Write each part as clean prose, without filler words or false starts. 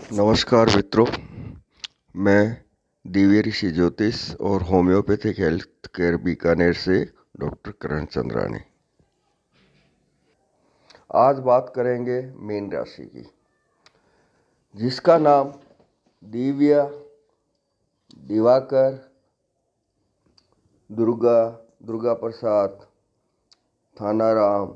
नमस्कार मित्रों, मैं दिव्य ऋषि ज्योतिष और होम्योपैथिक हेल्थ केयर बीकानेर से डॉक्टर करण चंद्रानी। आज बात करेंगे मीन राशि की, जिसका नाम दिव्या, दिवाकर, दुर्गा प्रसाद, थानाराम,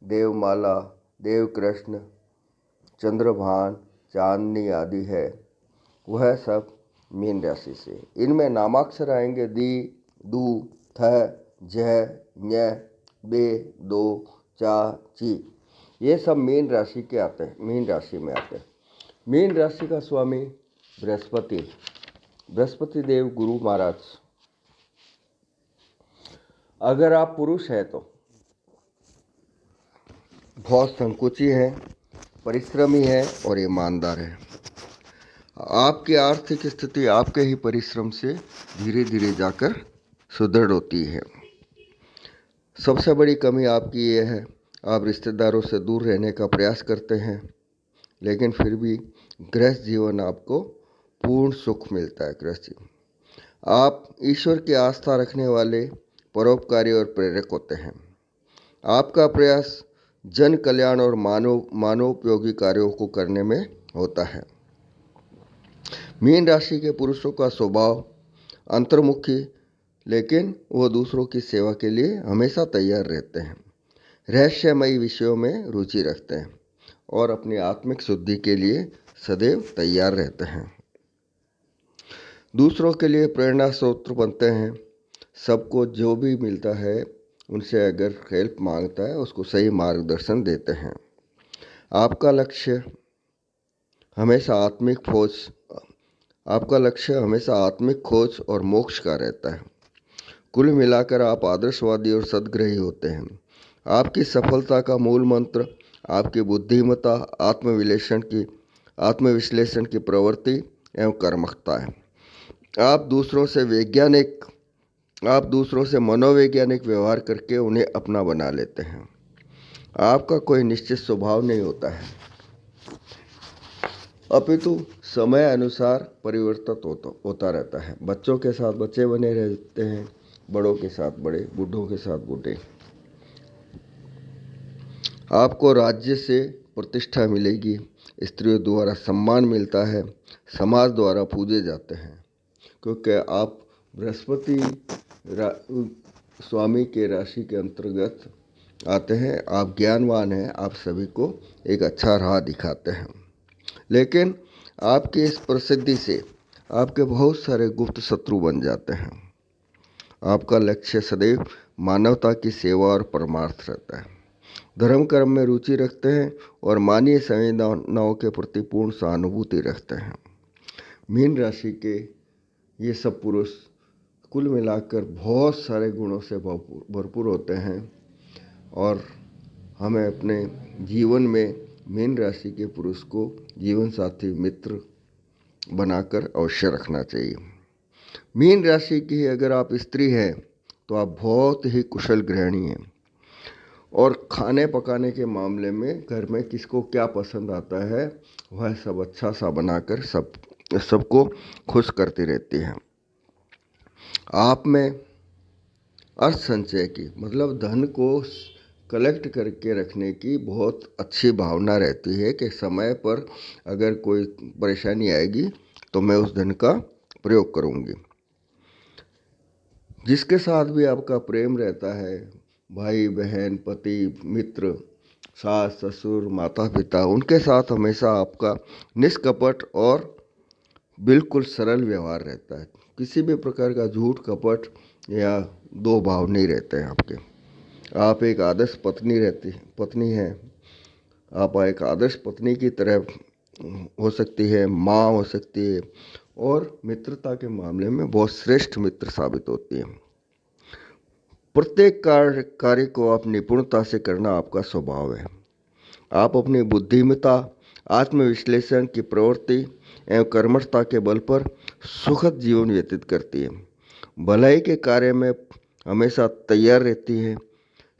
देवमाला, देवकृष्ण, चंद्रभान, चांदनी आदि है, वह सब मीन राशि से। इनमें नामाक्षर आएंगे दी, दू, थ, झ, ञ, बे, दो, चा, ची। ये सब मीन राशि के आते हैं, मीन राशि में आते हैं। मीन राशि का स्वामी बृहस्पति देव गुरु महाराज। अगर आप पुरुष हैं तो बहुत संकोची है, परिश्रमी है और ईमानदार है। आपकी आर्थिक स्थिति आपके ही परिश्रम से धीरे धीरे जाकर सुदृढ़ होती है। सबसे बड़ी कमी आपकी ये है, आप रिश्तेदारों से दूर रहने का प्रयास करते हैं, लेकिन फिर भी गृहस्थ जीवन आपको पूर्ण सुख मिलता है। गृहस्थ जीवन, आप ईश्वर की आस्था रखने वाले, परोपकारी और प्रेरक होते हैं। आपका प्रयास जन कल्याण और मानवोपयोगी कार्यों को करने में होता है। मीन राशि के पुरुषों का स्वभाव अंतर्मुखी, लेकिन वो दूसरों की सेवा के लिए हमेशा तैयार रहते हैं। रहस्यमयी विषयों में रुचि रखते हैं और अपनी आत्मिक शुद्धि के लिए सदैव तैयार रहते हैं। दूसरों के लिए प्रेरणा स्रोत बनते हैं। सबको जो भी मिलता है, उनसे अगर हेल्प मांगता है, उसको सही मार्गदर्शन देते हैं। आपका लक्ष्य हमेशा आत्मिक खोज और मोक्ष का रहता है। कुल मिलाकर आप आदर्शवादी और सद्ग्रही होते हैं। आपकी सफलता का मूल मंत्र आपकी बुद्धिमत्ता, आत्मविश्लेषण की प्रवृत्ति एवं कर्मठता है। आप दूसरों से मनोवैज्ञानिक व्यवहार करके उन्हें अपना बना लेते हैं। आपका कोई निश्चित स्वभाव नहीं होता है, अपितु समय अनुसार परिवर्तित होता रहता है। बच्चों के साथ बच्चे बने रहते हैं, बड़ों के साथ बड़े, बूढ़ों के साथ बूढ़े। आपको राज्य से प्रतिष्ठा मिलेगी, स्त्रियों द्वारा सम्मान मिलता है, समाज द्वारा पूजे जाते हैं, क्योंकि आप बृहस्पति स्वामी के राशि के अंतर्गत आते हैं। आप ज्ञानवान हैं, आप सभी को एक अच्छा राह दिखाते हैं। लेकिन आपकी इस प्रसिद्धि से आपके बहुत सारे गुप्त शत्रु बन जाते हैं। आपका लक्ष्य सदैव मानवता की सेवा और परमार्थ रहता है। धर्म कर्म में रुचि रखते हैं और मानवीय संवेदनाओं के प्रति पूर्ण सहानुभूति रखते हैं। मीन राशि के ये सब पुरुष कुल मिलाकर बहुत सारे गुणों से भरपूर होते हैं और हमें अपने जीवन में मीन राशि के पुरुष को जीवन साथी, मित्र बनाकर अवश्य रखना चाहिए। मीन राशि की अगर आप स्त्री हैं तो आप बहुत ही कुशल गृहिणी हैं और खाने पकाने के मामले में घर में किसको क्या पसंद आता है, वह सब अच्छा सा बनाकर सबको खुश करती रहती हैं। आप में अर्थ संचय की, मतलब धन को कलेक्ट करके रखने की बहुत अच्छी भावना रहती है कि समय पर अगर कोई परेशानी आएगी तो मैं उस धन का प्रयोग करूंगी। जिसके साथ भी आपका प्रेम रहता है, भाई बहन, पति, मित्र, सास ससुर, माता पिता, उनके साथ हमेशा आपका निष्कपट और बिल्कुल सरल व्यवहार रहता है। किसी भी प्रकार का झूठ, कपट या दो भाव नहीं रहते हैं आपके। आप एक आदर्श पत्नी हैं। आप एक आदर्श पत्नी की तरह हो सकती है, माँ हो सकती है और मित्रता के मामले में बहुत श्रेष्ठ मित्र साबित होती है। प्रत्येक कार्य को आप निपुणता से करना आपका स्वभाव है। आप अपनी बुद्धिमत्ता, आत्मविश्लेषण की प्रवृत्ति एवं कर्मठता के बल पर सुखद जीवन व्यतीत करती है। भलाई के कार्य में हमेशा तैयार रहती है।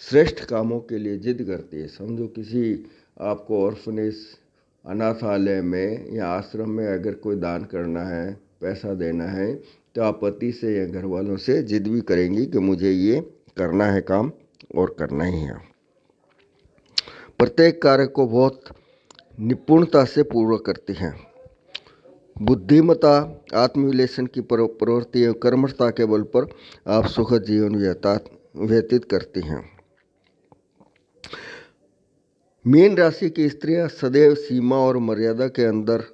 श्रेष्ठ कामों के लिए जिद करती है। समझो किसी आपको ऑर्फनेज अनाथालय में या आश्रम में अगर कोई दान करना है, पैसा देना है, तो आप पति से या घर वालों से जिद भी करेंगी कि मुझे ये करना है काम और करना ही है। प्रत्येक कार्य को बहुत निपुणता से पूर्ण करती हैं। बुद्धिमत्ता, आत्मविश्लेषण की प्रवृत्ति एवं कर्मठता के बल पर आप सुखद जीवन व्यतीत करती हैं। मीन राशि की स्त्रियां सदैव सीमा और मर्यादा के अंदर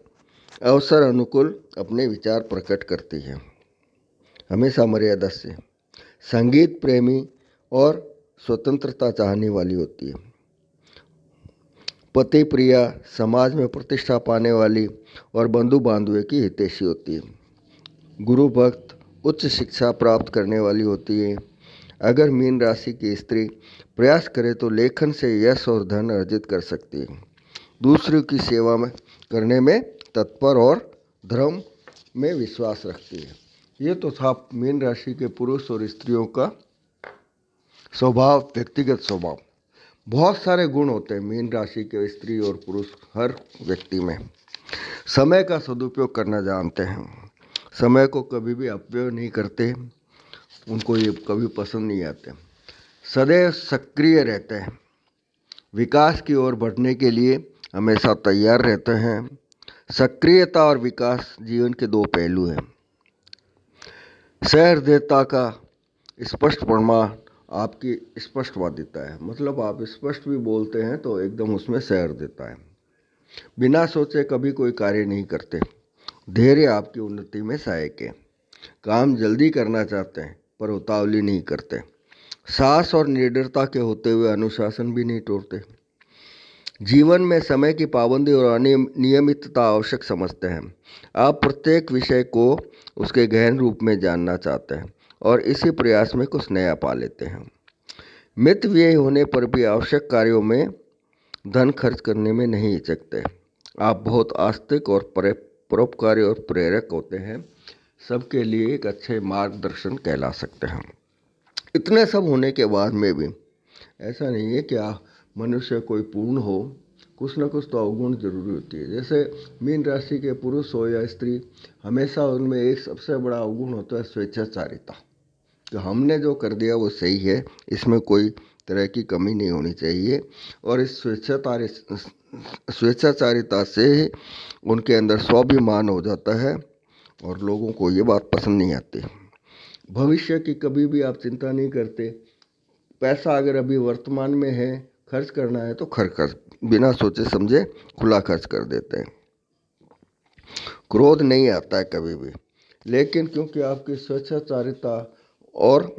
अवसर अनुकूल अपने विचार प्रकट करती हैं, हमेशा मर्यादा से। संगीत प्रेमी और स्वतंत्रता चाहने वाली होती है। पति प्रिया, समाज में प्रतिष्ठा पाने वाली और बंधु बांधवों की हितैषी होती है। गुरु भक्त, उच्च शिक्षा प्राप्त करने वाली होती है। अगर मीन राशि की स्त्री प्रयास करे तो लेखन से यश और धन अर्जित कर सकती है। दूसरों की सेवा में करने में तत्पर और धर्म में विश्वास रखती है। ये तो था मीन राशि के पुरुष और स्त्रियों का स्वभाव, व्यक्तिगत स्वभाव। बहुत सारे गुण होते हैं मीन राशि के स्त्री और पुरुष हर व्यक्ति में। समय का सदुपयोग करना जानते हैं, समय को कभी भी अपव्यय नहीं करते, उनको ये कभी पसंद नहीं आते। सदैव सक्रिय रहते हैं, विकास की ओर बढ़ने के लिए हमेशा तैयार रहते हैं। सक्रियता और विकास जीवन के दो पहलू हैं। सहृदयता का स्पष्ट प्रमाण आपकी स्पष्टवादिता है, मतलब आप स्पष्ट भी बोलते हैं तो एकदम उसमें सहृदयता है। बिना सोचे कभी कोई कार्य नहीं करते। धैर्य आपकी उन्नति में सहायक है। काम जल्दी करना चाहते हैं पर उतावली नहीं करते। साहस और निडरता के होते हुए अनुशासन भी नहीं तोड़ते। जीवन में समय की पाबंदी और नियमितता आवश्यक समझते हैं। आप प्रत्येक विषय को उसके गहन रूप में जानना चाहते हैं और इसी प्रयास में कुछ नया पा लेते हैं। मित व्यय होने पर भी आवश्यक कार्यों में धन खर्च करने में नहीं हिचकते। आप बहुत आस्तिक और परोपकारी और प्रेरक होते हैं। सबके लिए एक अच्छे मार्गदर्शन कहला सकते हैं। इतने सब होने के बाद में भी ऐसा नहीं है कि मनुष्य कोई पूर्ण हो, कुछ न कुछ तो अवगुण जरूरी होती है। जैसे मीन राशि के पुरुष हो या स्त्री, हमेशा उनमें एक सबसे बड़ा अवगुण होता है स्वेच्छाचारिता, कि हमने जो कर दिया वो सही है, इसमें कोई तरह की कमी नहीं होनी चाहिए। और इस स्वेच्छाचारिता से उनके अंदर स्वाभिमान हो जाता है और लोगों को ये बात पसंद नहीं आती। भविष्य की कभी भी आप चिंता नहीं करते। पैसा अगर अभी वर्तमान में है, खर्च करना है तो खर्च बिना सोचे समझे खुला खर्च कर देते हैं। क्रोध नहीं आता है कभी भी, लेकिन क्योंकि आपकी स्वेच्छाचारिता और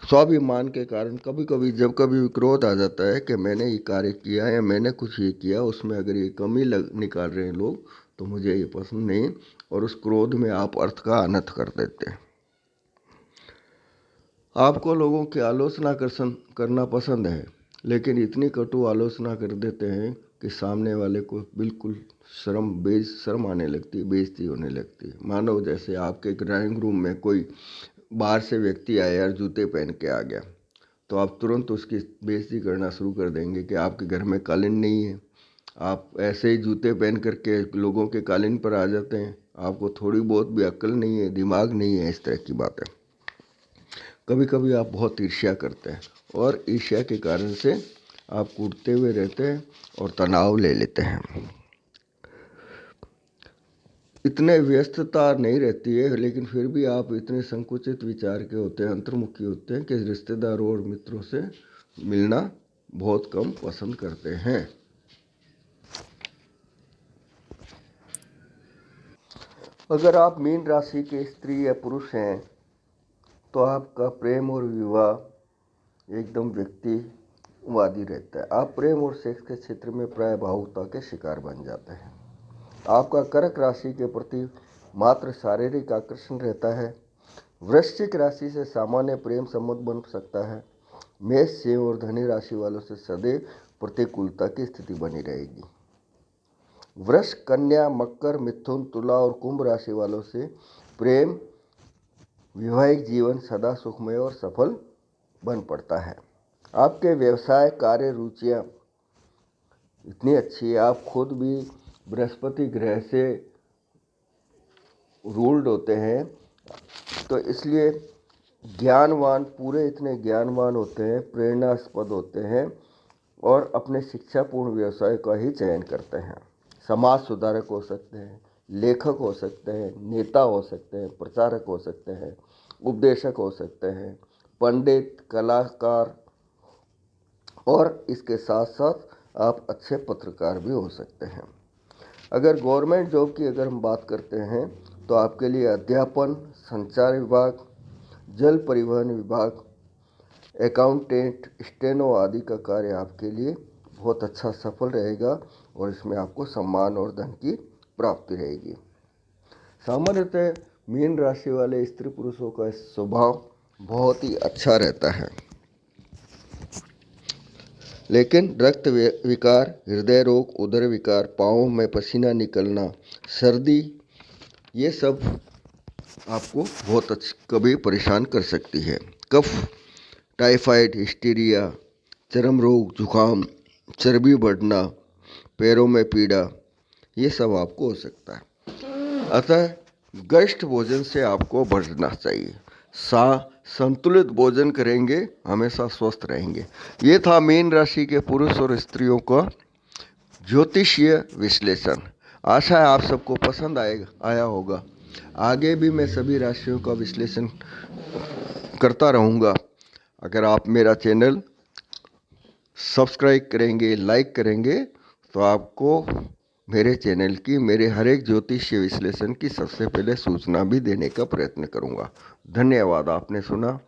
स्वाभिमान के कारण कभी कभी जब कभी क्रोध आ जाता है कि मैंने ये कार्य किया या मैंने कुछ ये किया, उसमें अगर ये कमी निकाल रहे हैं लोग तो मुझे ये पसंद नहीं, और उस क्रोध में आप अर्थ का अनर्थ कर देते हैं। आपको लोगों की आलोचना करना पसंद है, लेकिन इतनी कटु आलोचना कर देते हैं कि सामने वाले को बिल्कुल शर्म आने लगती है, बेइज्जती होने लगती है। मानो जैसे आपके ड्राइंग रूम में कोई बाहर से व्यक्ति आया और जूते पहन के आ गया, तो आप तुरंत उसकी बेइज्जती करना शुरू कर देंगे कि आपके घर में कालीन नहीं है, आप ऐसे ही जूते पहन करके लोगों के कालीन पर आ जाते हैं, आपको थोड़ी बहुत भी अक्ल नहीं है, दिमाग नहीं है, इस तरह की बातें। कभी कभी आप बहुत ईर्ष्या करते हैं और ईर्ष्या के कारण से आप कूदते हुए रहते हैं और तनाव ले लेते हैं। इतने व्यस्तता नहीं रहती है, लेकिन फिर भी आप इतने संकुचित विचार के होते हैं, अंतर्मुखी होते हैं कि रिश्तेदारों और मित्रों से मिलना बहुत कम पसंद करते हैं। अगर आप मीन राशि के स्त्री या पुरुष हैं तो आपका प्रेम और विवाह एकदम व्यक्तिवादी रहता है। आप प्रेम और सेक्स के क्षेत्र में प्राय भावुकता के शिकार बन जाते हैं। आपका कर्क राशि के प्रति मात्र शारीरिक आकर्षण रहता है। वृश्चिक राशि से सामान्य प्रेम संबंध बन सकता है। मेष, सिंह और धनु राशि वालों से सदैव प्रतिकूलता की स्थिति बनी रहेगी। वृष, कन्या, मकर, मिथुन, तुला और कुंभ राशि वालों से प्रेम, वैवाहिक जीवन सदा सुखमय और सफल बन पड़ता है। आपके व्यवसाय, कार्य, रुचियाँ इतनी अच्छी है, आप खुद भी बृहस्पति ग्रह से रूल्ड होते हैं, तो इसलिए ज्ञानवान पूरे इतने ज्ञानवान होते हैं, प्रेरणास्पद होते हैं और अपने शिक्षापूर्ण व्यवसाय का ही चयन करते हैं। समाज सुधारक हो सकते हैं, लेखक हो सकते हैं, नेता हो सकते हैं, प्रचारक हो सकते हैं, उपदेशक हो सकते हैं, पंडित, कलाकार, और इसके साथ साथ आप अच्छे पत्रकार भी हो सकते हैं। अगर गवर्नमेंट जॉब की अगर हम बात करते हैं तो आपके लिए अध्यापन, संचार विभाग, जल परिवहन विभाग, अकाउंटेंट, स्टेनो आदि का कार्य आपके लिए बहुत अच्छा सफल रहेगा और इसमें आपको सम्मान और धन की प्राप्ति रहेगी। सामान्यतः मीन राशि वाले स्त्री पुरुषों का स्वभाव बहुत ही अच्छा रहता है, लेकिन रक्त विकार, हृदय रोग, उदर विकार, पाँवों में पसीना निकलना, सर्दी, ये सब आपको बहुत कभी परेशान कर सकती है। कफ, टाइफाइड, हिस्टीरिया, चर्म रोग, जुकाम, चर्बी बढ़ना, पैरों में पीड़ा, ये सब आपको हो सकता है। अतः गरिष्ठ भोजन से आपको बचना चाहिए। संतुलित भोजन करेंगे, हमेशा स्वस्थ रहेंगे। ये था मीन राशि के पुरुष और स्त्रियों का ज्योतिषीय विश्लेषण। आशा है आप सबको पसंद आया होगा। आगे भी मैं सभी राशियों का विश्लेषण करता रहूँगा। अगर आप मेरा चैनल सब्सक्राइब करेंगे, लाइक करेंगे, तो आपको मेरे चैनल की, मेरे हर एक ज्योतिषीय विश्लेषण की सबसे पहले सूचना भी देने का प्रयत्न करूँगा। धन्यवाद, आपने सुना।